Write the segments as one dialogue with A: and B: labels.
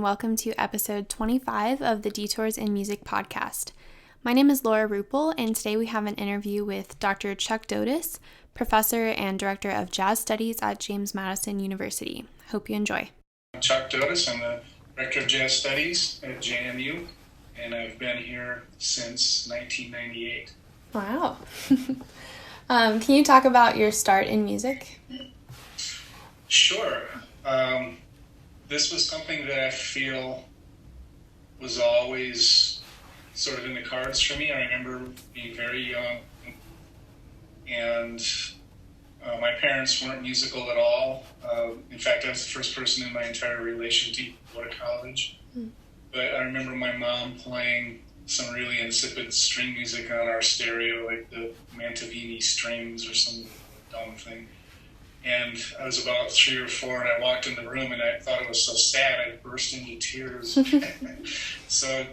A: welcome to episode 25 of the Detours in Music podcast. My name is Laura Ruppel, and today we have an interview with Dr. Chuck Dotas, professor and director of jazz studies at James Madison University. Hope you enjoy.
B: I'm Chuck Dotas. I'm the director of jazz studies at JMU, and I've been here since 1998.
A: Wow. Can you talk about your start in music?
B: Sure. This was something that I feel was always sort of in the cards for me. I remember being very young, and my parents weren't musical at all. In fact, I was the first person in my entire relation to go to college. But I remember my mom playing some really insipid string music on our stereo, like the Mantovini strings or some dumb thing. And I was about 3 or 4, and I walked in the room, and I thought it was so sad, I burst into tears. So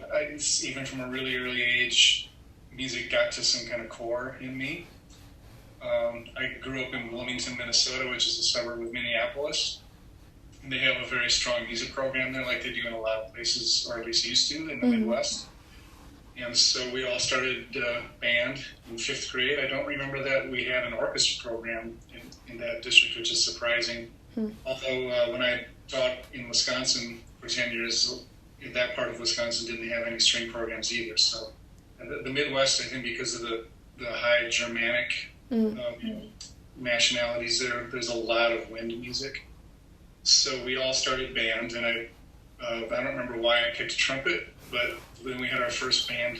B: even from a really early age, music got to some kind of core in me. I grew up in Bloomington, Minnesota, which is a suburb of Minneapolis. And they have a very strong music program there, like they do in a lot of places, or at least used to, in the Midwest. And so we all started band in 5th grade. I don't remember that we had an orchestra program in that district, which is surprising. Although when I taught in Wisconsin for 10 years, that part of Wisconsin didn't have any string programs either. So the Midwest, I think because of the high Germanic nationalities there's a lot of wind music. So we all started band, and I don't remember why I picked trumpet, but then we had our first band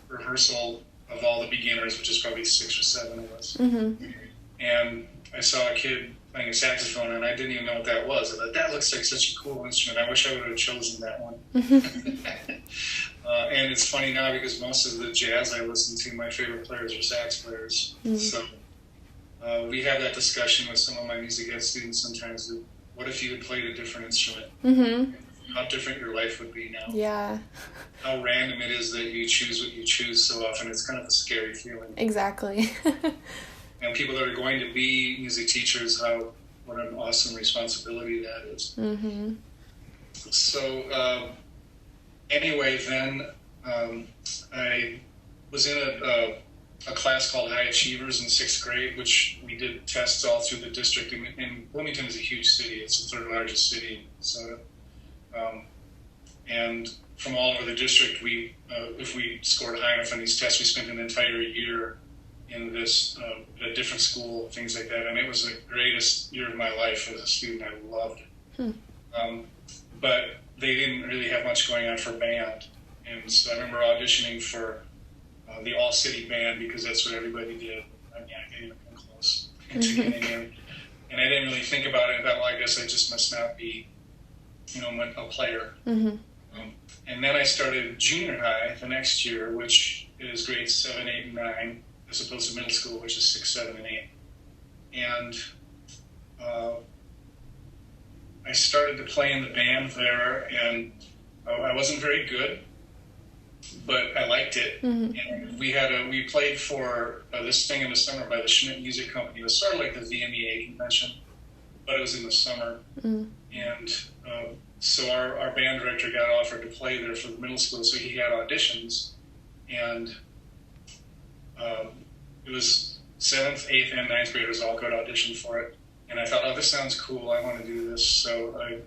B: rehearsal of all the beginners, which is probably 6 or 7 of us. And I saw a kid playing a saxophone, and I didn't even know what that was. I thought, that looks like such a cool instrument. I wish I would have chosen that one. And it's funny now because most of the jazz I listen to, my favorite players are sax players. So we have that discussion with some of my music ed students sometimes. That, what if you had played a different instrument? How different your life would be now.
A: Yeah.
B: How random it is that you choose what you choose so often. It's kind of a scary feeling.
A: Exactly.
B: And people that are going to be music teachers, what an awesome responsibility that is. So anyway, then I was in a class called High Achievers in 6th grade, which we did tests all through the district. And Bloomington is a huge city. It's the 3rd largest city in Minnesota. And from all over the district, if we scored high enough on these tests, we spent an entire year in this a different school, things like that. And it was the greatest year of my life as a student. I loved it. But they didn't really have much going on for band. And so I remember auditioning for the all-city band because that's what everybody did. I mean, I didn't even come close to getting in. And I didn't really think about it. I thought, well, I guess I just must not be a player. And then I started junior high the next year, which is grades 7, 8, and 9, as opposed to middle school, which is 6, 7, and 8. And I started to play in the band there, and I wasn't very good, but I liked it. And we played for this thing in the summer by the Schmidt Music Company. It was sort of like the VMEA convention, but it was in the summer. And so our band director got offered to play there for the middle school, so he had auditions, and it was 7th, 8th, and 9th graders all could audition for it. And I thought, oh, this sounds cool, I want to do this. So I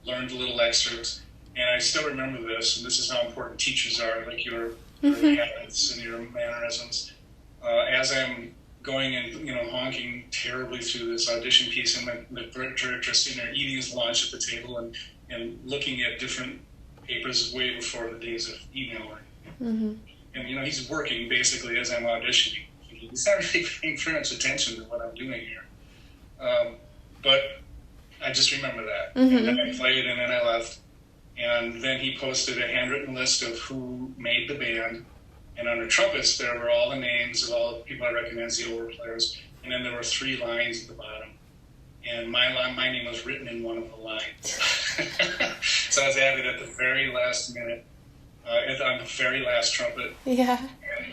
B: learned a little excerpts, and I still remember this, and this is how important teachers are, like your habits and your mannerisms. As I'm going and honking terribly through this audition piece, and the director sitting there eating his lunch at the table and looking at different papers way before the days of emailing. And he's working basically as I'm auditioning. He's not really paying very much attention to what I'm doing here. But I just remember that. And then I played, and then I left. And then he posted a handwritten list of who made the band. And under trumpets, there were all the names of all the people I recognized, the older players. And then there were 3 lines at the bottom. And my name was written in one of the lines. So I was added at the very last minute, on the very last trumpet.
A: Yeah.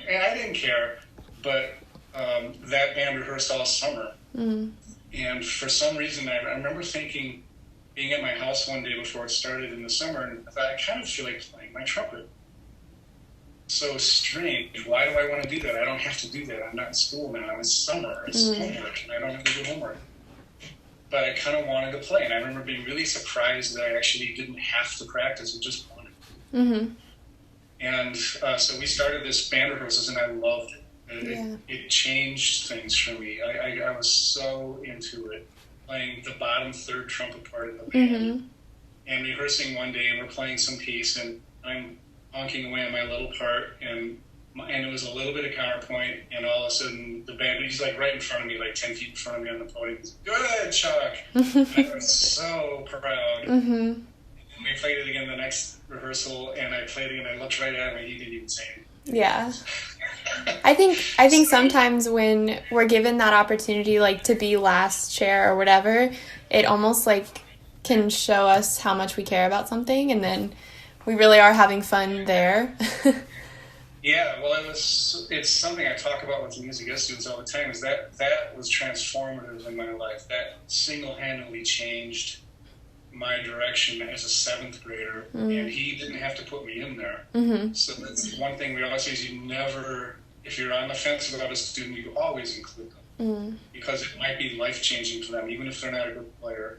B: And I didn't care, but that band rehearsed all summer. And for some reason, I remember thinking, being at my house one day before it started in the summer, and I thought, I kind of feel like playing my trumpet. So strange. Why do I want to do that? I don't have to do that. I'm not in school now. It's summer. It's homework, and I don't have to do homework. But I kind of wanted to play, and I remember being really surprised that I actually didn't have to practice. I just wanted to.
A: Mm-hmm.
B: And so we started this band rehearsals, and I loved it. It changed things for me. I was so into it, playing the bottom third trumpet part of the band, and rehearsing one day, and we're playing some piece, and I'm honking away on my little part, and it was a little bit of counterpoint, and all of a sudden the band, he's like right in front of me, like 10 feet in front of me on the podium. He's like, "Good, Chuck!" And I was so proud. And we played it again the next rehearsal, and I played it, and I looked right at him, and he didn't even say anything.
A: Yeah. I think sometimes when we're given that opportunity, like to be last chair or whatever, it almost like can show us how much we care about something, and then we really are having fun there.
B: Yeah, well, it's something I talk about with music ed students all the time, is that was transformative in my life. That single-handedly changed my direction as a seventh grader, and he didn't have to put me in there. So that's one thing we always say is you never, if you're on the fence about a student, you always include them, because it might be life-changing for them, even if they're not a good player.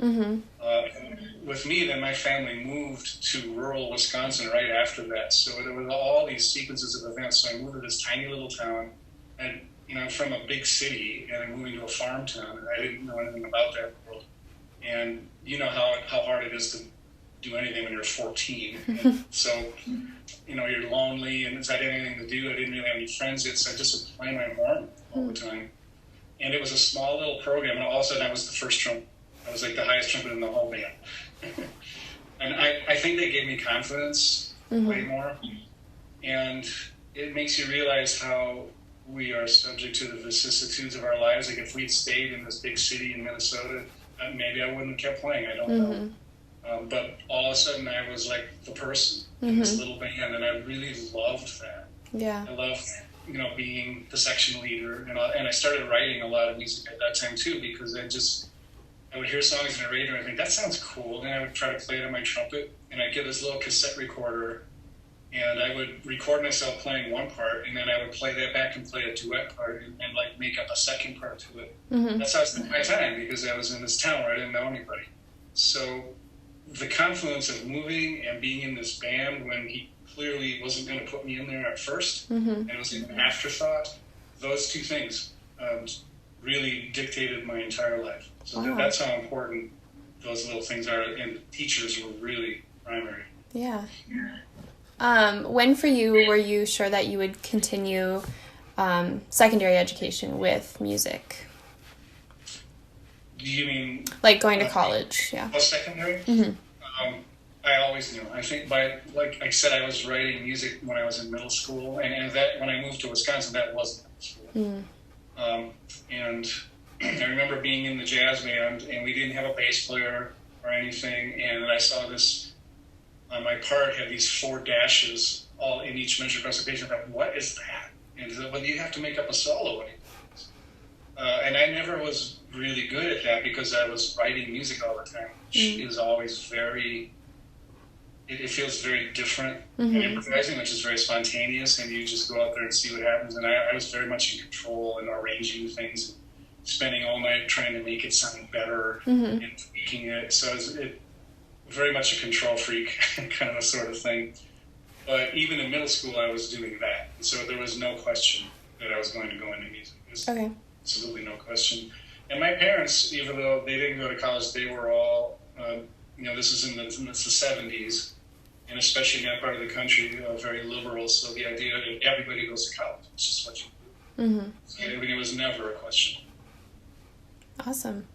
B: With me, then my family moved to rural Wisconsin right after that, so there was all these sequences of events. So I moved to this tiny little town, and I'm from a big city, and I'm moving to a farm town, and I didn't know anything about that world. And you know how hard it is to do anything when you're 14. And so, you're lonely, and I didn't have anything to do. I didn't really have any friends yet, so I just would play my horn all the time. And it was a small little program, and all of a sudden I was the first trumpet. I was like the highest trumpet in the whole band. And I think they gave me confidence way more. And it makes you realize how we are subject to the vicissitudes of our lives. Like if we'd stayed in this big city in Minnesota, maybe I wouldn't have kept playing. I don't know. But all of a sudden I was like the person in this little band, and I really loved that.
A: Yeah.
B: I loved, being the section leader, and I started writing a lot of music at that time too, because I would hear songs in the radio and I think, that sounds cool. And then I would try to play it on my trumpet, and I'd get this little cassette recorder, and I would record myself playing one part, and then I would play that back and play a duet part and like make up a second part to it. That's how I spent my time, because I was in this town where I didn't know anybody. So the confluence of moving and being in this band when he clearly wasn't going to put me in there at first, and it was an afterthought, those two things really dictated my entire life. So that's how important those little things are, and teachers were really primary.
A: Yeah. When for you were you sure that you would continue secondary education with music?
B: Do you mean
A: like going to college? Yeah.
B: Secondary? I always knew. I think like I said, I was writing music when I was in middle school, and that when I moved to Wisconsin, that wasn't middle school. And I remember being in the jazz band, and we didn't have a bass player or anything, and I saw this, on my part, had these 4 dashes all in each measure across the page. I thought, what is that? And he said, well, you have to make up a solo. And I never was really good at that, because I was writing music all the time, which is always very, it feels very different than improvising, which is very spontaneous, and you just go out there and see what happens. And I was very much in control and arranging things, spending all night trying to make it sound better and tweaking it. So it very much a control freak kind of a sort of thing. But even in middle school, I was doing that. And so there was no question that I was going to go into music. There's absolutely no question. And my parents, even though they didn't go to college, they were all, this is in the 70s, and especially in that part of the country, very liberal. So the idea that everybody goes to college, it's just what you do. So it was never a question.
A: Awesome.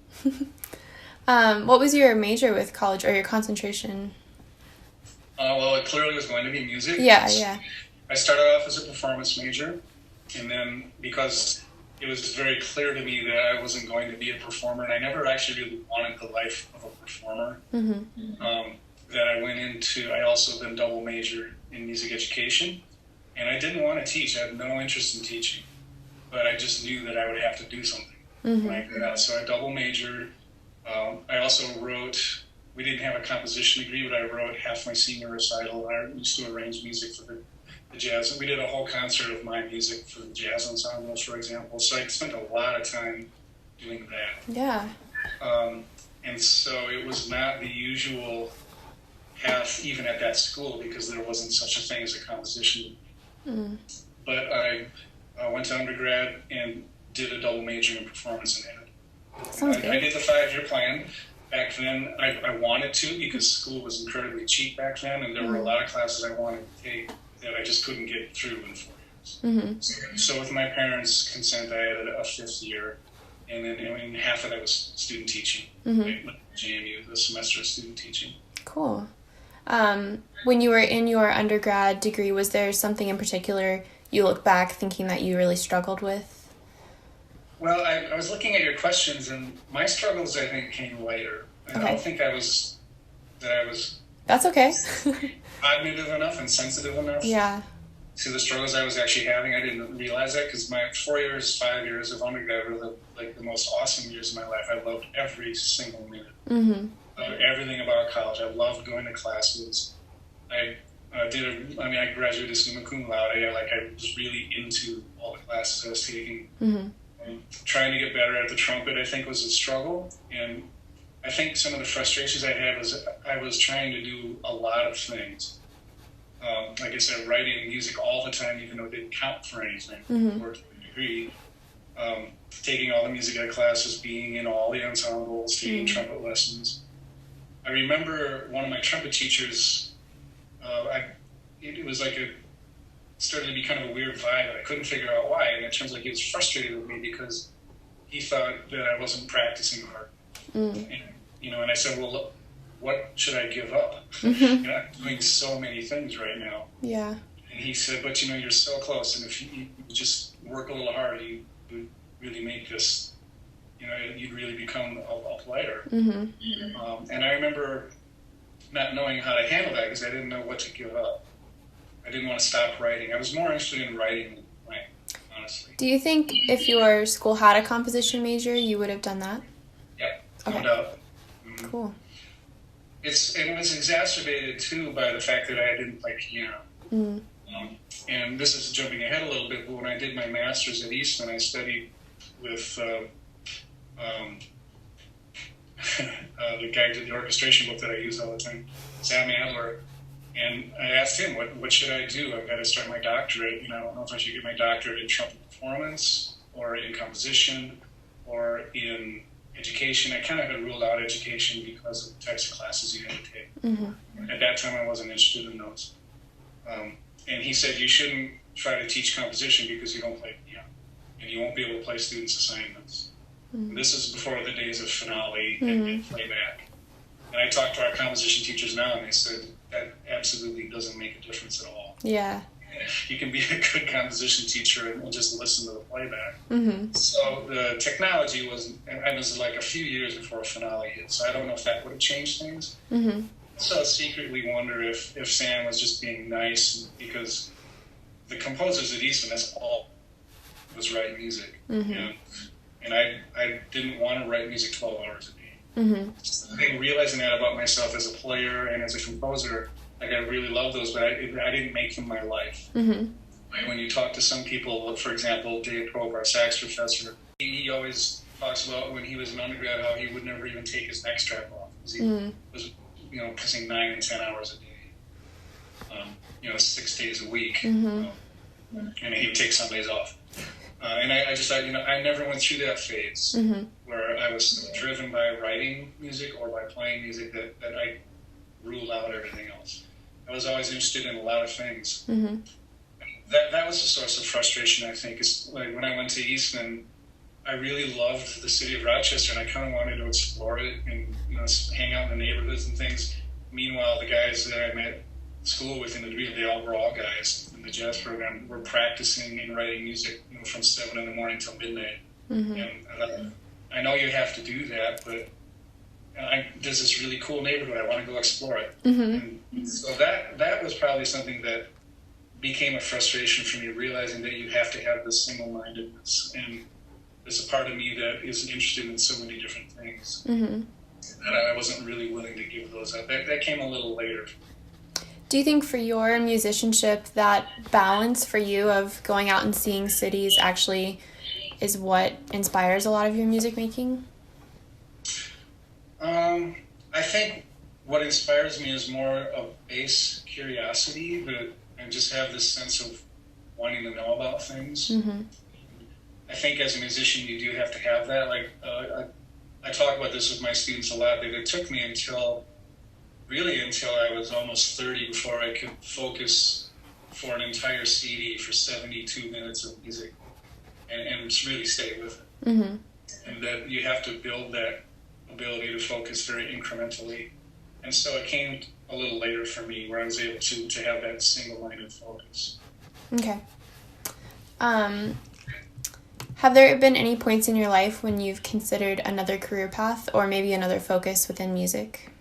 A: What was your major with college, or your concentration?
B: Well, it clearly was going to be music.
A: Yeah.
B: I started off as a performance major, and then because it was very clear to me that I wasn't going to be a performer, and I never actually really wanted the life of a performer, that I also then double majored in music education, and I didn't want to teach. I had no interest in teaching, but I just knew that I would have to do something when I got out. So I double majored. I also wrote we didn't have a composition degree, but I wrote half my senior recital. I used to arrange music for the jazz. And we did a whole concert of my music for the jazz ensembles, for example. So I spent a lot of time doing that.
A: Yeah.
B: And so it was not the usual path even at that school because there wasn't such a thing as a composition. But I went to undergrad and did a double major in performance and ed.
A: Sounds good.
B: I did the 5-year plan. Back then, I wanted to because school was incredibly cheap back then, and there were a lot of classes I wanted to take that I just couldn't get through in 4 years. So with my parents' consent, I added a 5th year, and then half of that was student teaching. Like JMU, the semester of student teaching.
A: Cool. When you were in your undergrad degree, was there something in particular you look back thinking that you really struggled with?
B: Well, I was looking at your questions, and my struggles, I think, came later. I don't think I was
A: That's okay.
B: cognitive enough and sensitive enough to the struggles I was actually having. I didn't realize that because my 5 years of undergrad were the most awesome years of my life. I loved every single minute. Loved everything about college. I loved going to classes. I graduated summa cum laude. I was really into all the classes I was taking. Trying to get better at the trumpet, I think, was a struggle. And I think some of the frustrations I had was I was trying to do a lot of things. Like I said, writing music all the time, even though it didn't count for anything, or to a degree. Taking all the music ed classes, being in all the ensembles, taking trumpet lessons. I remember one of my trumpet teachers, it was like started to be kind of a weird vibe. I couldn't figure out why, and it turns out he was frustrated with me because he thought that I wasn't practicing hard. And I said, well, look, what should I give up? I'm doing so many things right now.
A: Yeah.
B: And he said, but you're so close, and if you just work a little hard, you would really make this, you'd really become a player. And I remember not knowing how to handle that because I didn't know what to give up. I didn't want to stop writing. I was more interested in writing than playing, honestly.
A: Do you think if your school had a composition major, you would have done that?
B: Yeah,
A: okay.
B: No doubt.
A: Cool.
B: It was exacerbated, too, by the fact that I didn't play piano. And this is jumping ahead a little bit, but when I did my master's at Eastman, I studied with the guy who did the orchestration book that I use all the time, Sam Adler. And I asked him, what should I do? I've got to start my doctorate. I don't know if I should get my doctorate in trumpet performance or in composition or in education. I kind of had ruled out education because of the types of classes you had to take. At that time, I wasn't interested in those. And he said, you shouldn't try to teach composition because you don't play piano. And you won't be able to play students' assignments. This is before the days of finale and playback. And I talked to our composition teachers now, and they said, that absolutely doesn't make a difference at all.
A: Yeah.
B: You can be a good composition teacher and just listen to the playback. So the technology was like a few years before finale hit, so I don't know if that would have changed things. So I secretly wonder if Sam was just being nice because the composers at Eastman, that's all was write music. And I didn't want to write music 12 hours a day. Realizing that about myself as a player and as a composer, I really love those, but I didn't make them my life. When you talk to some people, for example, Dave Probe, our sax professor, he always talks about when he was an undergrad how he would never even take his neck strap off because he was, pressing 9 and 10 hours a day, 6 days a week, and he would take Sundays off. And I just thought, I never went through that phase where I was driven by writing music or by playing music that I ruled out everything else. I was always interested in a lot of things. That was a source of frustration, I think. Is like when I went to Eastman, I really loved the city of Rochester, and I kind of wanted to explore it and hang out in the neighborhoods and things. Meanwhile, the guys that I met school with in the degree, they all were all guys in the jazz program, were practicing and writing music from 7 in the morning till midnight. And I know you have to do that, but there's this really cool neighborhood. I want to go explore it. And so that was probably something that became a frustration for me, realizing that you have to have this single-mindedness. And there's a part of me that is interested in so many different things. that I wasn't really willing to give those up. That came a little later.
A: Do you think for your musicianship, that balance for you of going out and seeing cities actually is what inspires a lot of your music making?
B: I think what inspires me is more of base curiosity, and just have this sense of wanting to know about things.
A: Mm-hmm.
B: I think as a musician, you do have to have that. Like, I talk about this with my students a lot, that it took me until I was almost 30 before I could focus for an entire CD for 72 minutes of music and just really stay with it.
A: Mm-hmm.
B: And that you have to build that ability to focus very incrementally. And so it came a little later for me, where I was able to have that single-minded focus.
A: Okay. Have there been any points in your life when you've considered another career path or maybe another focus within music?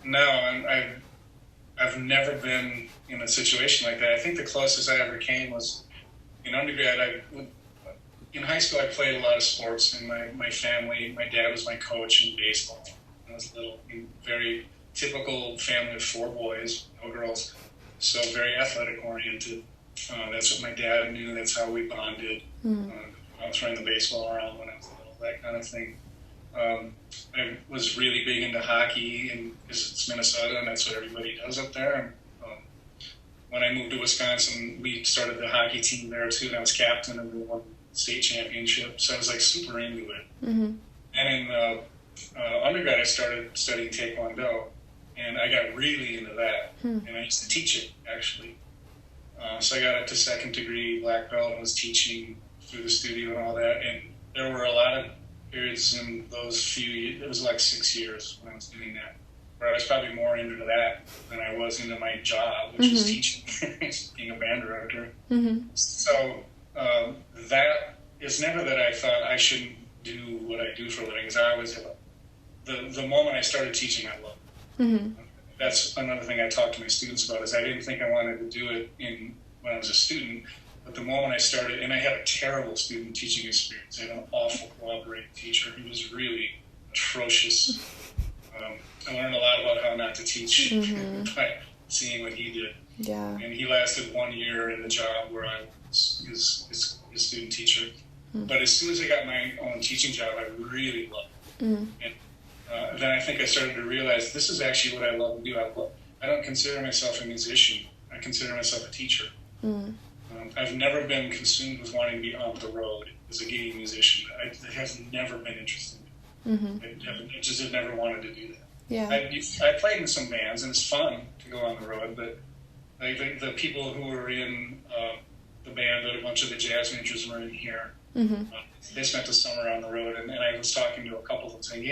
B: No, I've never been in a situation like that. I think the closest I ever came was in undergrad. In high school, I played a lot of sports, and my family, my dad was my coach in baseball. I was little, very typical family of 4 boys, no girls, so very athletic oriented. That's what my dad knew. That's how we bonded. I was throwing the baseball around when I was little, that kind of thing. I was really big into hockey, because it's Minnesota, and that's what everybody does up there. When I moved to Wisconsin, we started the hockey team there too, and I was captain, and we won the state championship. So I was super into it. Mm-hmm. And in undergrad, I started studying Taekwondo, and I got really into that. And I used to teach it, actually. So I got up to 2nd degree black belt and was teaching through the studio and all that. And there were a lot of periods in those few years, it was like 6 years when I was doing that, where I was probably more into that than I was into my job, which was teaching, being a band director. Mm-hmm. So that is never that I thought I shouldn't do what I do for a living, because I always have the moment I started teaching, I loved it. Mm-hmm. That's another thing I talk to my students about, is I didn't think I wanted to do it when I was a student. But the moment I started, and I had a terrible student teaching experience. I had an awful collaborating teacher. He was really atrocious. I learned a lot about how not to teach by seeing what he did. Yeah. And he lasted 1 year in the job where I was his student teacher. But as soon as I got my own teaching job, I really loved it. And then I think I started to realize this is actually what I love to do. I don't consider myself a musician. I consider myself a teacher. I've never been consumed with wanting to be on the road as a gigging musician. It has never been interesting. I just have never wanted to do that. Yeah. I played in some bands, and it's fun to go on the road, but like the people who were in the band that a bunch of the jazz majors were in here, they spent the summer on the road, and I was talking to a couple of them saying,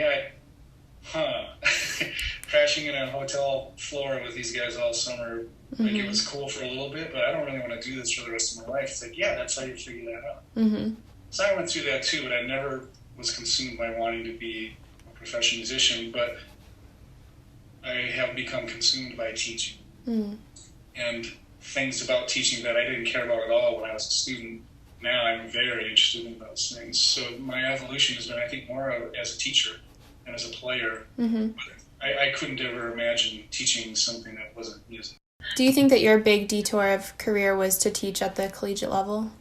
B: crashing in a hotel floor with these guys all summer, like it was cool for a little bit, but I don't really want to do this for the rest of my life. It's like, yeah, that's how you figure that out. So I went through that too, but I never was consumed by wanting to be a professional musician, but I have become consumed by teaching. And things about teaching that I didn't care about at all when I was a student, now I'm very interested in those things. So my evolution has been, I think, more as a teacher and as a player. I couldn't ever imagine teaching something that wasn't music.
A: Do you think that your big detour of career was to teach at the collegiate level?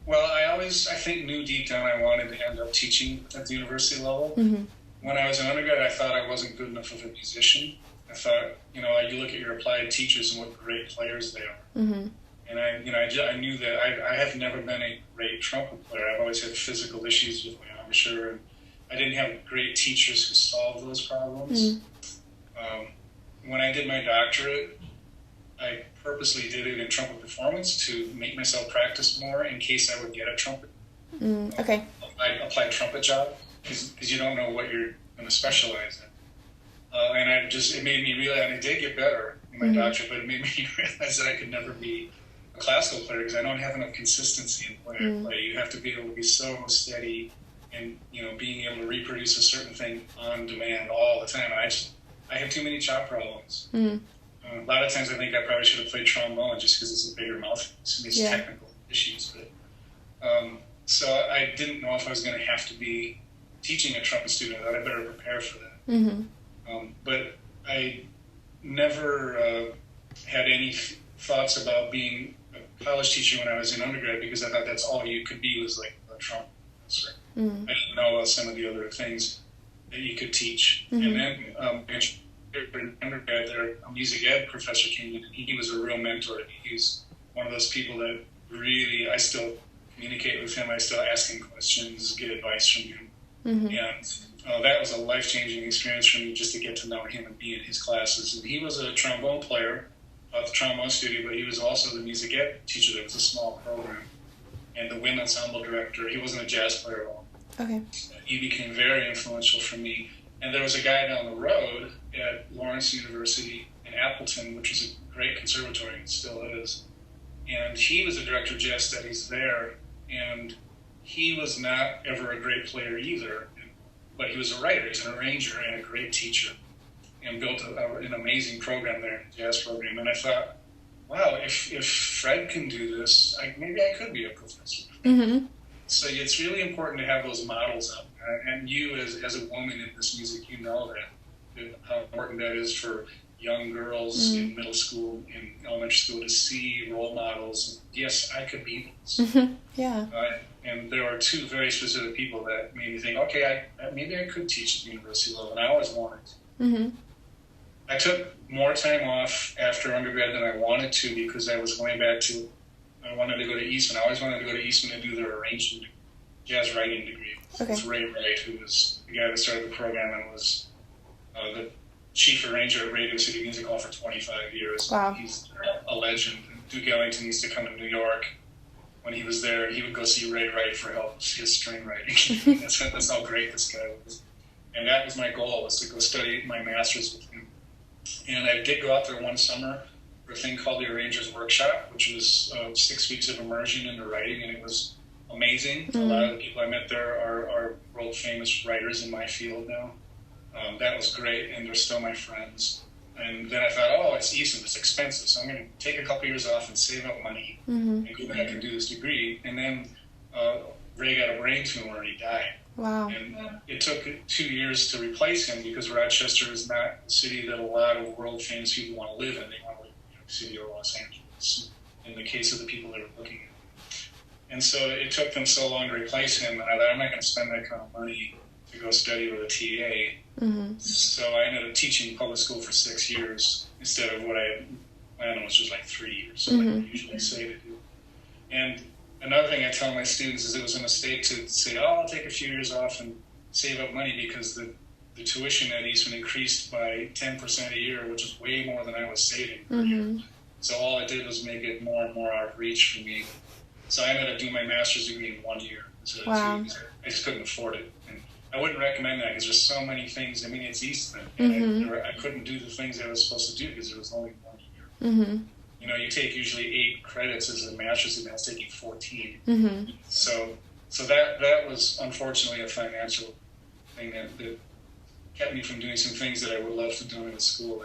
B: Well, I think knew deep down I wanted to end up teaching at the university level. When I was an undergrad, I thought I wasn't good enough of a musician. I thought, you look at your applied teachers and what great players they are. And I knew that I have never been a great trumpet player. I've always had physical issues with my embouchure, and I didn't have great teachers who solved those problems. When I did my doctorate, I purposely did it in trumpet performance to make myself practice more in case I would get a trumpet.
A: Okay.
B: Applied trumpet job, because you don't know what you're going to specialize in. And it made me realize, and I did get better in my doctorate, but it made me realize that I could never be a classical player because I don't have enough consistency in the way I play. You have to be able to be so steady and, being able to reproduce a certain thing on demand all the time. I have too many chop problems. A lot of times I think I probably should have played trombone just because it's a bigger mouthpiece and these technical issues. But so I didn't know if I was going to have to be teaching a trumpet student, I thought I better prepare for that.
A: Mm-hmm.
B: But I never had any thoughts about being a college teacher when I was in undergrad, because I thought that's all you could be, was like a trumpet professor.
A: Mm-hmm.
B: I didn't know about some of the other things that you could teach.
A: Mm-hmm.
B: And then in undergrad, a music ed professor came in, and he was a real mentor to me. He's one of those people that really, I still communicate with him. I still ask him questions, get advice from him.
A: Mm-hmm.
B: And that was a life-changing experience for me, just to get to know him and be in his classes. And he was a trombone player at the trombone studio, but he was also the music ed teacher. There was a small program. And the wind ensemble director. He wasn't a jazz player at all.
A: Okay.
B: He became very influential for me. And there was a guy down the road at Lawrence University in Appleton, which is a great conservatory, and still is. And he was the director of jazz studies there. And he was not ever a great player either, but he was a writer. He's an arranger and a great teacher, and built an amazing program there, a jazz program. And I thought, wow, if Fred can do this, maybe I could be a professor.
A: Mm-hmm.
B: So it's really important to have those models up. And you, as a woman in this music, you know that how important that is for young girls in middle school, in elementary school, to see role models. Yes, I could be this.
A: Mm-hmm. Yeah.
B: And there are two very specific people that made me think, okay, maybe I could teach at the university level, and I always wanted to.
A: Mm-hmm.
B: I took more time off after undergrad than I wanted to, because I was going back to, I wanted to go to Eastman. I always wanted to go to Eastman and do their arrangement, jazz writing degree.
A: Okay.
B: It's Ray Wright, who was the guy that started the program and was the chief arranger at Radio City Music Hall for 25 years.
A: Wow.
B: He's a legend. Duke Ellington used to come to New York. When he was there, he would go see Ray Wright for help with his string writing. That's how great this guy was. And that was my goal, was to go study my master's with him. And I did go out there one summer for a thing called the Arranger's Workshop, which was 6 weeks of immersion into writing, and it was amazing. Mm-hmm. A lot of the people I met there are world-famous writers in my field now. That was great, and they're still my friends. And then I thought, oh, it's Eastman, it's expensive, so I'm going to take a couple years off and save up money and go back and do this degree. And then Ray got a brain tumor and he died.
A: Wow.
B: And it took 2 years to replace him, because Rochester is not a city that a lot of world-famous people want to live in. They want to live in New York City or Los Angeles, in the case of the people they were looking at. And so it took them so long to replace him, and I thought, I'm not going to spend that kind of money to go study with a TA. Mm-hmm. So I ended up teaching public school for 6 years instead of what I planned, was just like 3 years, so like I usually say to do. And another thing I tell my students is it was a mistake to say, oh, I'll take a few years off and save up money, because the tuition at Eastman increased by 10% a year, which is way more than I was saving per year. So all I did was make it more and more out of reach for me. So I ended up doing my master's degree in 1 year instead of 2 years. I just couldn't afford it. And I wouldn't recommend that, because there's so many things. I mean, it's Eastman, and I couldn't do the things I was supposed to do because there was only 1 year. Mm-hmm. You know, you take usually 8 credits as a master's, and I was taking 14. Mm-hmm. So that was unfortunately a financial thing that kept me from doing some things that I would love to do in school.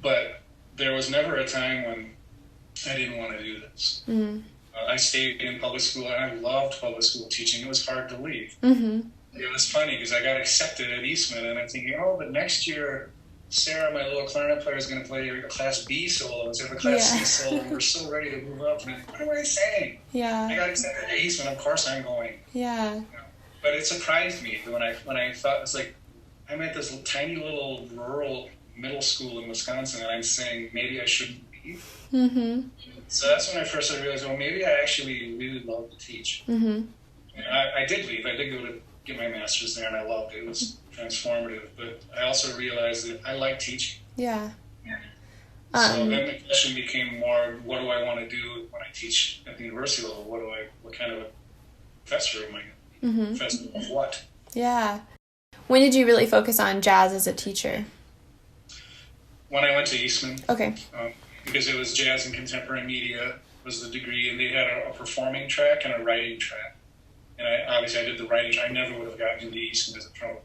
B: But there was never a time when I didn't want to do this. I stayed in public school, and I loved public school teaching. It was hard to leave. It was funny, because I got accepted at Eastman, and I'm thinking, oh, but next year, Sarah, my little clarinet player, is going to play a Class B solo instead of a Class C solo, and we're so ready to move up. And I'm like, what am I saying? Yeah. I got accepted at Eastman. Of course I'm going. Yeah. You know? But it surprised me when I thought, it's like, I'm at this tiny little rural middle school in Wisconsin, and I'm saying maybe I shouldn't be. So that's when I first started realizing, well, maybe I actually really love to teach. And I did leave. I did go to get my master's there, and I loved it. It was transformative. But I also realized that I like teaching. Yeah. So then the question became more, what do I want to do when I teach at the university level? What kind of a professor am I going to be? Professor of what? Yeah.
A: When did you really focus on jazz as a teacher?
B: When I went to Eastman.
A: Okay.
B: Because it was jazz and contemporary media was the degree, and they had a performing track and a writing track. And I did the writing track. I never would have gotten into Eastman as a trumpet,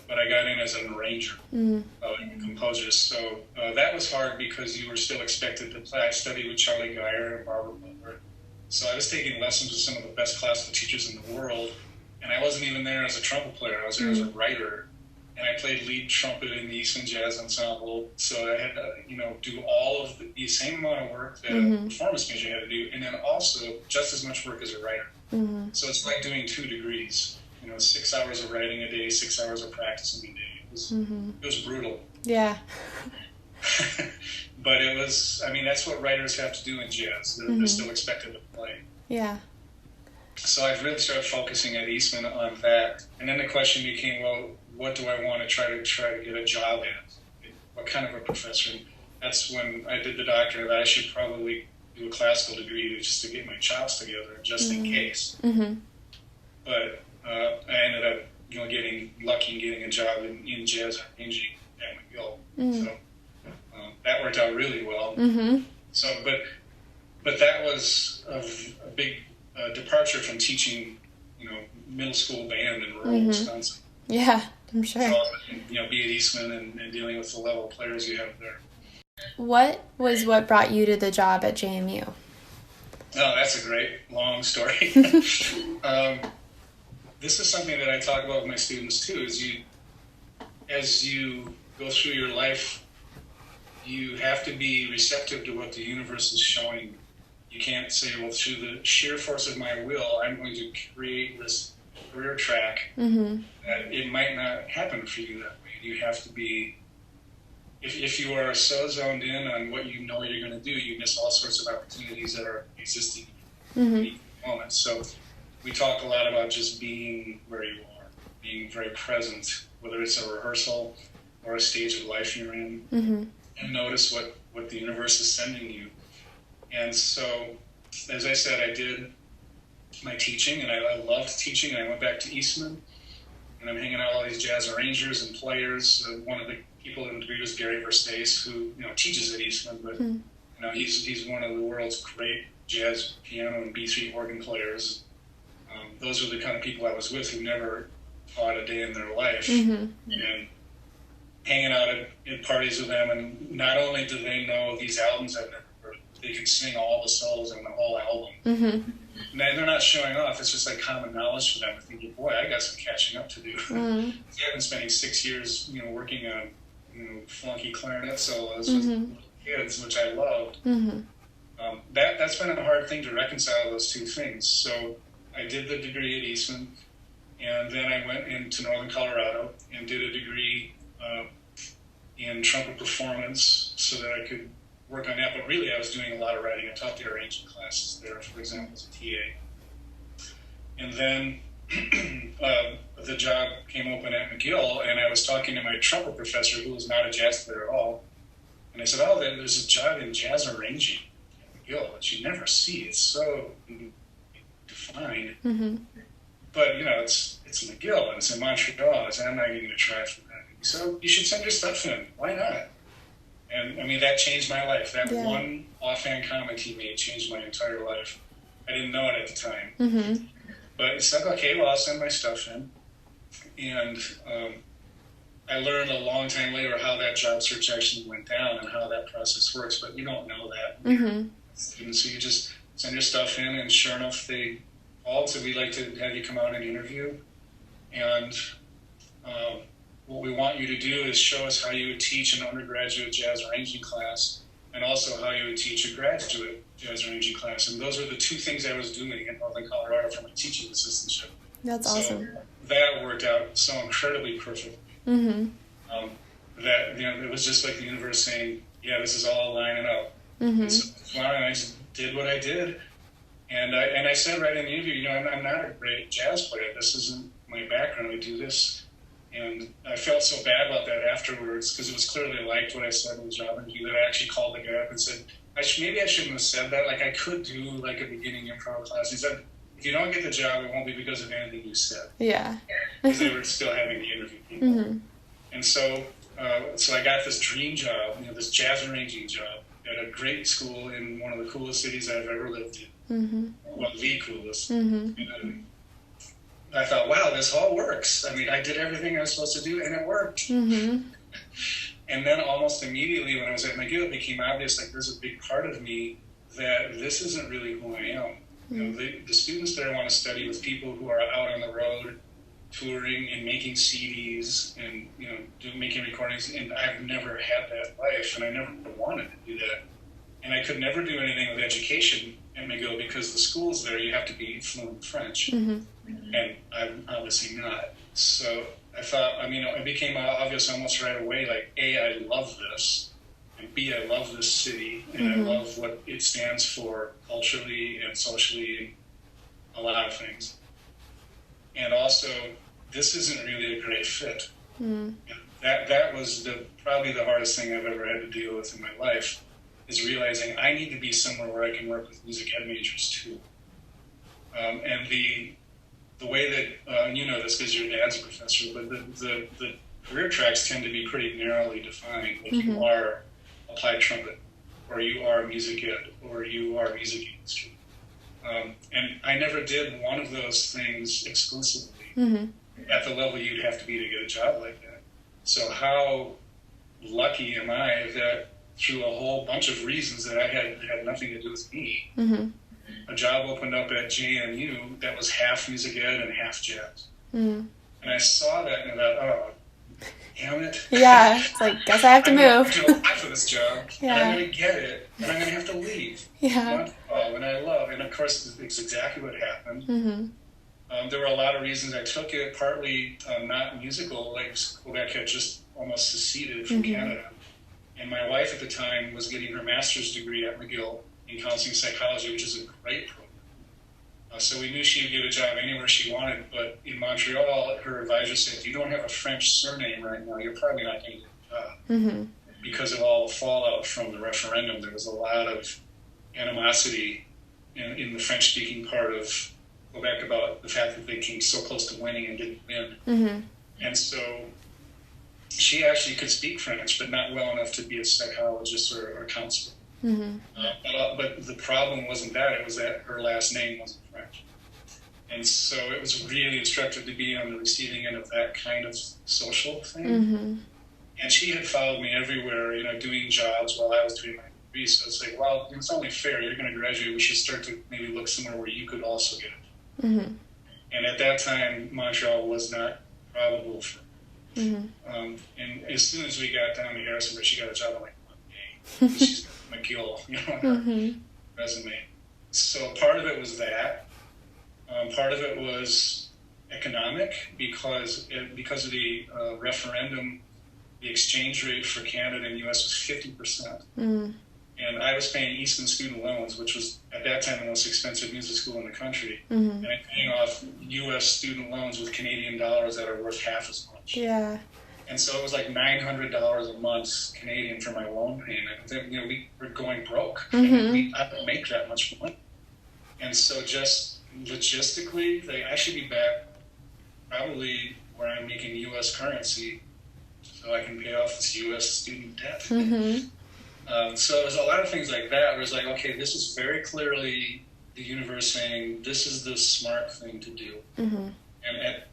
B: but I got in as an arranger, and a composer. So that was hard, because you were still expected to play. I studied with Charlie Geyer and Barbara Butler. So I was taking lessons with some of the best classical teachers in the world, And I wasn't even there as a trumpet player. I was there as a writer. And I played lead trumpet in the Eastman Jazz Ensemble. So I had to, do all of the same amount of work that a performance major had to do. And then also just as much work as a writer. So it's like doing 2 degrees. 6 hours of writing a day, 6 hours of practicing a day. It was brutal.
A: Yeah.
B: But it was, that's what writers have to do in jazz. They're still expected to play.
A: Yeah.
B: So I've really started focusing at Eastman on that. And then the question became, well, what do I want to try to get a job at? What kind of a professor? And that's when I did the doctorate. That I should probably do a classical degree just to get my chops together, just in case. But I ended up, getting lucky and getting a job in jazz arranging at McGill. So that worked out really well. So, but that was a big departure from teaching, middle school band in rural Wisconsin.
A: Yeah, I'm sure.
B: So, be at Eastman and dealing with the level of players you have there.
A: What brought you to the job at JMU?
B: Oh, that's a great long story. This is something that I talk about with my students too. As you go through your life, you have to be receptive to what the universe is showing. You can't say, well, through the sheer force of my will, I'm going to create this career track. It might not happen for you that way. You have to be, if you are so zoned in on what you know you're going to do, you miss all sorts of opportunities that are existing in each moment. So we talk a lot about just being where you are, being very present, whether it's a rehearsal or a stage of life you're in, and notice what the universe is sending you. And so, as I said, I did my teaching, and I loved teaching, and I went back to Eastman, and I'm hanging out with all these jazz arrangers and players. One of the people in the degree was Gary Verstace, who teaches at Eastman, but he's one of the world's great jazz piano and B3 organ players. Those were the kind of people I was with who never taught a day in their life, and hanging out at parties with them. And not only do they know these albums I've never heard, they can sing all the solos in the whole album. Now, they're not showing off. It's just like common knowledge for them. I think, boy, I got some catching up to do. I've been spending 6 years, working on, flunky clarinet solos with kids, which I loved. That's been a hard thing to reconcile, those two things. So I did the degree at Eastman, and then I went into Northern Colorado and did a degree in trumpet performance so that I could work on that. But really, I was doing a lot of writing. I taught the arranging classes there, for example, as a TA. And then the job came open at McGill, and I was talking to my trumpet professor, who was not a jazz player at all. And I said, oh, there's a job in jazz arranging at McGill that you never see. It's so defined. But, it's McGill, and it's in Montreal. I said, I'm not even going to try for that. So you should send your stuff in. Why not? And, that changed my life. That one offhand comment he made changed my entire life. I didn't know it at the time. But it's like, okay, well, I'll send my stuff in. And I learned a long time later how that job search actually went down and how that process works, but you don't know that. And so you just send your stuff in, and sure enough, they called, so we'd like to have you come out and interview. And what we want you to do is show us how you would teach an undergraduate jazz arranging class, and also how you would teach a graduate jazz arranging class. And those are the two things I was doing in Northern Colorado for my teaching assistantship.
A: That's awesome.
B: That worked out so incredibly perfectly. That it was just like the universe saying, yeah, this is all lining up. And so I just did what I did. And I said right in the interview, I'm not a great jazz player. This isn't my background. I do this. And I felt so bad about that afterwards, because it was clearly I liked what I said in the job interview, that I actually called the guy up and said, maybe I shouldn't have said that. Like, I could do like a beginning improv class. He said, if you don't get the job, it won't be because of anything you said. Yeah. Because they were still having the interview people. And so I got this dream job, this jazz arranging job at a great school in one of the coolest cities I've ever lived in. Well, the coolest. And I thought, wow, this all works. I did everything I was supposed to do, and it worked. And then almost immediately when I was at McGill, it became obvious, like, there's a big part of me that this isn't really who I am. You know, the students that I want to study with people who are out on the road, touring and making CDs and, you know, making recordings. And I've never had that life, and I never wanted to do that. And I could never do anything with education at McGill because the schools there, you have to be fluent in French. And I'm obviously not. So I thought, I mean, it became obvious almost right away, like, A, I love this. And B, I love this city, and I love what it stands for culturally and socially, and a lot of things. And also, this isn't really a great fit. That was probably the hardest thing I've ever had to deal with in my life, is realizing I need to be somewhere where I can work with music ed majors too. And the way that, and you know this because your dad's a professor, but the career tracks tend to be pretty narrowly defined. Like you are applied trumpet, or you are music ed, or you are music industry. And I never did one of those things exclusively at the level you'd have to be to get a job like that. So how lucky am I that through a whole bunch of reasons that I had nothing to do with me, a job opened up at JMU that was half music ed and half jazz. And I saw that and I thought, oh, damn it.
A: Yeah, it's like, guess I have to move.
B: I'm going to apply for this job, and I'm going to get it, and I'm going to have to leave. And I love, and of course, it's exactly what happened. There were a lot of reasons I took it, partly not musical, like Quebec had just almost seceded from Canada. And my wife at the time was getting her master's degree at McGill in counseling psychology, which is a great program. So we knew she would get a job anywhere she wanted, but in Montreal, her advisor said, if you don't have a French surname right now, you're probably not going to get a job. Because of all the fallout from the referendum, there was a lot of animosity in the French-speaking part of Quebec about the fact that they came so close to winning and didn't win. And so she actually could speak French, but not well enough to be a psychologist or counselor. But the problem wasn't that, it was that her last name wasn't French. And so it was really instructive to be on the receiving end of that kind of social thing. And she had followed me everywhere, you know, doing jobs while I was doing my degree. So it's like, well, it's only fair. You're going to graduate. We should start to maybe look somewhere where you could also get it. And at that time, Montreal was not probable for me. And as soon as we got down to Harrisonburg, she got a job on like Monday. She's got McGill, you know, on her resume. So part of it was that. Part of it was economic because of the referendum. The exchange rate for Canada and U.S. was 50%. And I was paying Easton student loans, which was at that time the most expensive music school in the country. And I'm paying off U.S. student loans with Canadian dollars that are worth half as much. And so it was like $900 a month Canadian for my loan payment. You know, we were going broke. I don't make that much money. And so just logistically, I should be back probably where I'm making U.S. currency so I can pay off this U.S. student debt. So there's a lot of things like that where it's like, okay, this is very clearly the universe saying this is the smart thing to do. And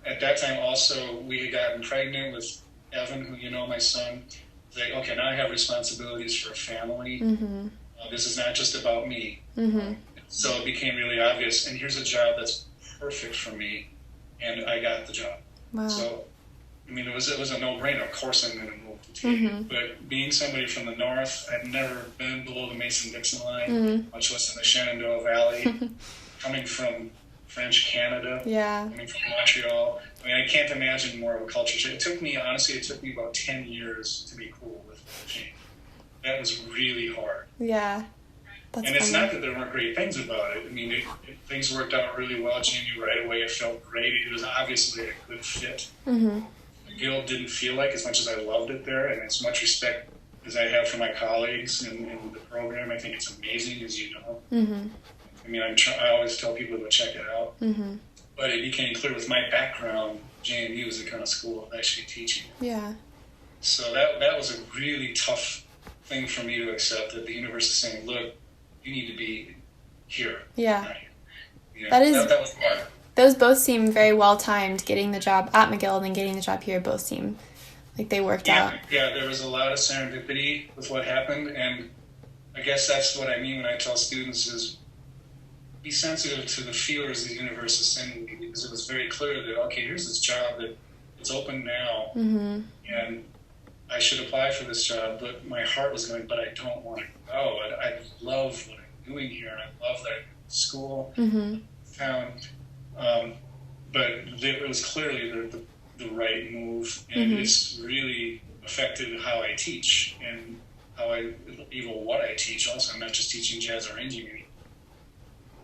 B: at that time also, we had gotten pregnant with Evan, who you know, my son. It's like, okay, now I have responsibilities for a family. This is not just about me. So it became really obvious, and here's a job that's perfect for me, and I got the job. So I mean, it was a no-brainer. Of course I'm going to move to take. But being somebody from the north, I'd never been below the Mason-Dixon line, much less in the Shenandoah Valley. Coming from French Canada, coming from Montreal. I mean, I can't imagine more of a culture change. Honestly, it took me about 10 years to be cool with change. That was really hard. And it's not that there weren't great things about it. I mean, things worked out really well. JMU right away, it felt great. It was obviously a good fit. McGill didn't feel like, as much as I loved it there, and as much respect as I have for my colleagues in the program, I think it's amazing, as you know. I mean, I always tell people to check it out. But it became clear with my background, JMU is the kind of school of actually teaching. So that was a really tough thing for me to accept, that the universe is saying, look, you need to be here. Right? You know, that was hard.
A: Those both seem very well timed. Getting the job at McGill and then getting the job here both seem like they worked out.
B: Yeah, there was a lot of serendipity with what happened, and I guess that's what I mean when I tell students is be sensitive to the feelers the universe is sending me, because it was very clear that, okay, here's this job that it's open now, and I should apply for this job, but my heart was going, but I don't want to go. I love what I'm doing here. I love that I'm in school, town. But it was clearly the right move, and it's really affected how I teach and even what I teach. Also, I'm not just teaching jazz arranging anymore,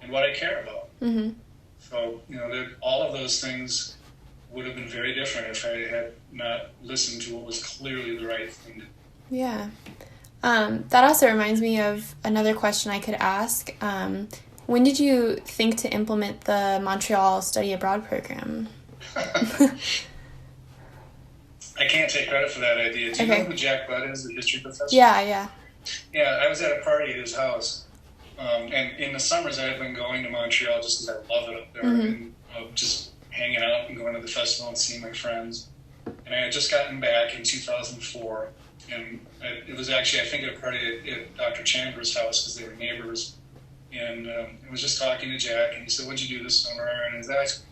B: and what I care about. So, all of those things would have been very different if I had not listened to what was clearly the right thing to do.
A: Yeah. That also reminds me of another question I could ask. When did you think to implement the Montreal study abroad program?
B: I can't take credit for that idea. Do you know who Jack Budd is, the history professor?
A: Yeah.
B: Yeah, I was at a party at his house. And in the summers, I had been going to Montreal just because I love it up there. And just hanging out and going to the festival and seeing my friends. And I had just gotten back in 2004. And it was actually, I think, at a party at Dr. Chambers' house because they were neighbors. And I was just talking to Jack, and he said, "What'd you do this summer?" And his eyes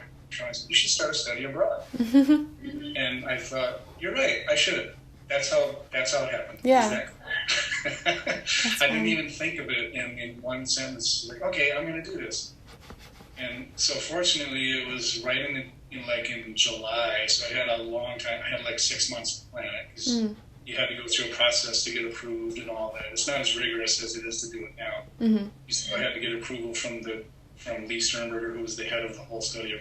B: I said, "You should start a study abroad." And I thought, "You're right, I should." That's how it happened.
A: Yeah.
B: I didn't even think of it in one sentence. Like, okay, I'm going to do this. And so fortunately, it was right in July. So I had a long time. I had like 6 months to plan it, because you had to go through a process to get approved and all that. It's not as rigorous as it is to do it now. You still had to get approval from Lee Sternberger, who was the head of the whole study.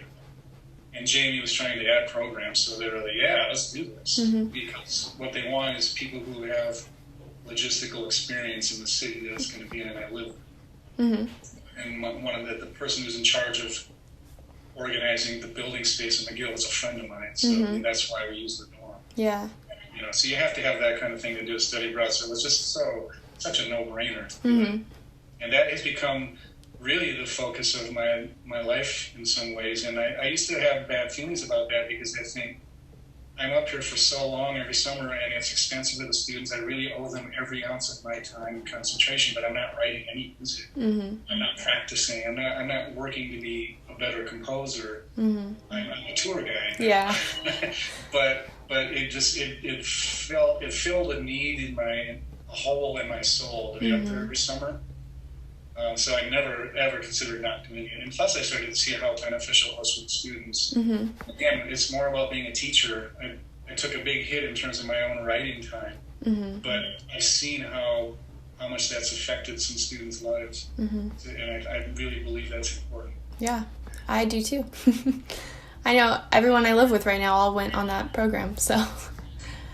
B: And Jamie was trying to add programs, so they were like, "Yeah, let's do this," because what they want is people who have logistical experience in the city that it's going to be in, and I live. And one of the person who's in charge of organizing the building space in McGill is a friend of mine, so that's why we use the dorm.
A: Yeah.
B: So you have to have that kind of thing to do a study abroad. So it was just such a no-brainer. And that has become really the focus of my life in some ways. And I used to have bad feelings about that, because I think I'm up here for so long every summer, and it's expensive to the students. I really owe them every ounce of my time and concentration, but I'm not writing any music. I'm not practicing. I'm not working to be a better composer. I'm a tour guy.
A: Yeah.
B: but it filled a need a hole in my soul to be up there every summer. So I never ever considered not doing it. And plus, I started to see how beneficial it was for the students. Again, it's more about being a teacher. I took a big hit in terms of my own writing time, but I've seen how much that's affected some students' lives, and I really believe that's important.
A: Yeah, I do too. I know everyone I live with right now all went on that program, so.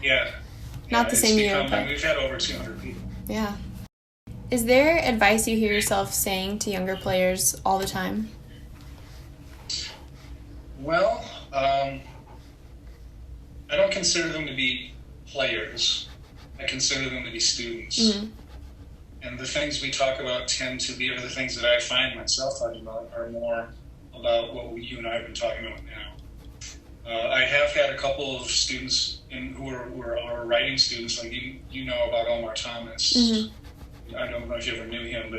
B: Yeah.
A: Not the same year, but
B: we've had over 200 people.
A: Yeah. Is there advice you hear yourself saying to younger players all the time?
B: Well, I don't consider them to be players. I consider them to be students. And the things we talk about tend to be, or the things that I find myself talking about, are more about what you and I have been talking about now. I have had a couple of students who are writing students, like you know about Omar Thomas. I don't know if you ever knew him,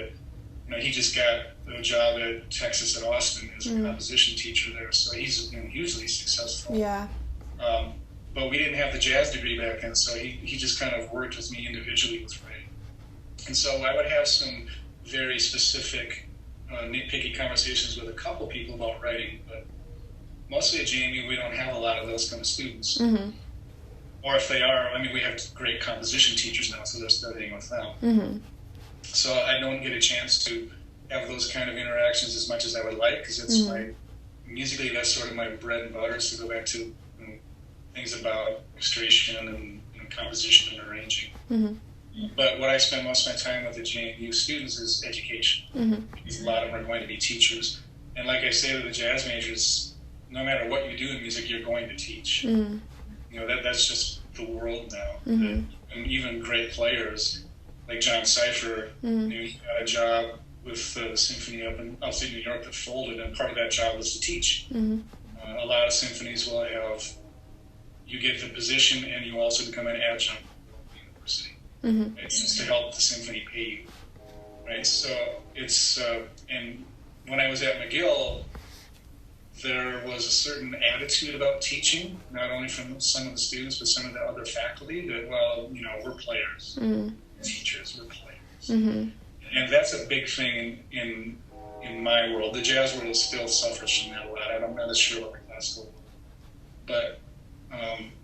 B: but he just got a job at Texas at Austin as a composition teacher there, so he's been hugely successful.
A: Yeah.
B: But we didn't have the jazz degree back then, so he just kind of worked with me individually with writing. And so I would have some very specific, nitpicky conversations with a couple people about writing, but mostly at Jamie, we don't have a lot of those kind of students. Or if they are, we have great composition teachers now, so they're studying with them. So I don't get a chance to have those kind of interactions as much as I would like, because it's musically, that's sort of my bread and butter, so go back to things about illustration and composition and arranging. But what I spend most of my time with the JMU students is education, because a lot of them are going to be teachers. And like I say to the jazz majors, no matter what you do in music, you're going to teach. That's just the world now. And even great players like John Cipher, he got a job with the symphony up in upstate New York that folded, and part of that job was to teach. A lot of symphonies will have, you get the position and you also become an adjunct at the university. It's just to help the symphony pay you, right? So it's, and when I was at McGill, there was a certain attitude about teaching, not only from some of the students, but some of the other faculty, that, well, we're players. Teachers, we're players. And that's a big thing in my world. The jazz world still suffers from that a lot. I'm not as sure about the classical world. But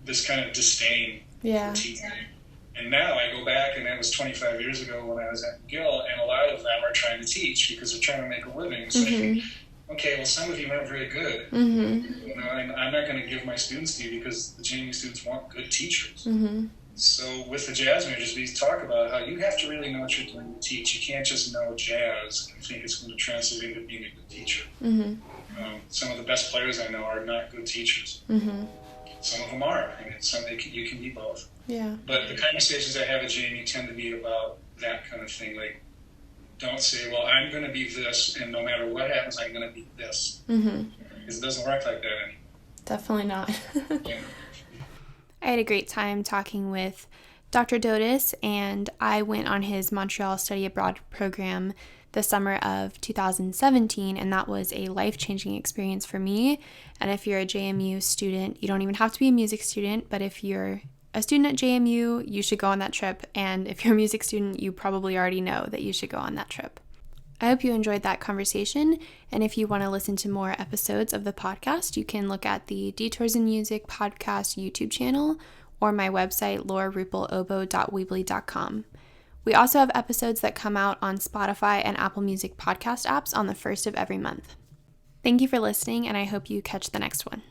B: this kind of disdain for teaching. And now I go back, and that was 25 years ago when I was at McGill, and a lot of them are trying to teach because they're trying to make a living. So okay, well, some of you aren't very good. I'm not going to give my students to you because the JMU students want good teachers. So with the jazz majors, we talk about how you have to really know what you're doing to teach. You can't just know jazz and think it's going to translate into being a good teacher. Some of the best players I know are not good teachers. Some of them are. I mean, you can be both.
A: Yeah.
B: But the conversations I have at JMU tend to be about that kind of thing. Like, don't say, well, I'm going to be this, and no matter what happens, I'm going to be this. Because it doesn't work like that anymore.
A: Definitely not.
B: Yeah.
A: I had a great time talking with Dr. Dotas, and I went on his Montreal study abroad program the summer of 2017, and that was a life-changing experience for me. And if you're a JMU student, you don't even have to be a music student, but if you're a student at JMU, you should go on that trip. And if you're a music student, you probably already know that you should go on that trip. I hope you enjoyed that conversation. And if you want to listen to more episodes of the podcast, you can look at the Detours in Music podcast YouTube channel or my website, laurarupelobo.weebly.com. We also have episodes that come out on Spotify and Apple Music podcast apps on the 1st of every month. Thank you for listening, and I hope you catch the next one.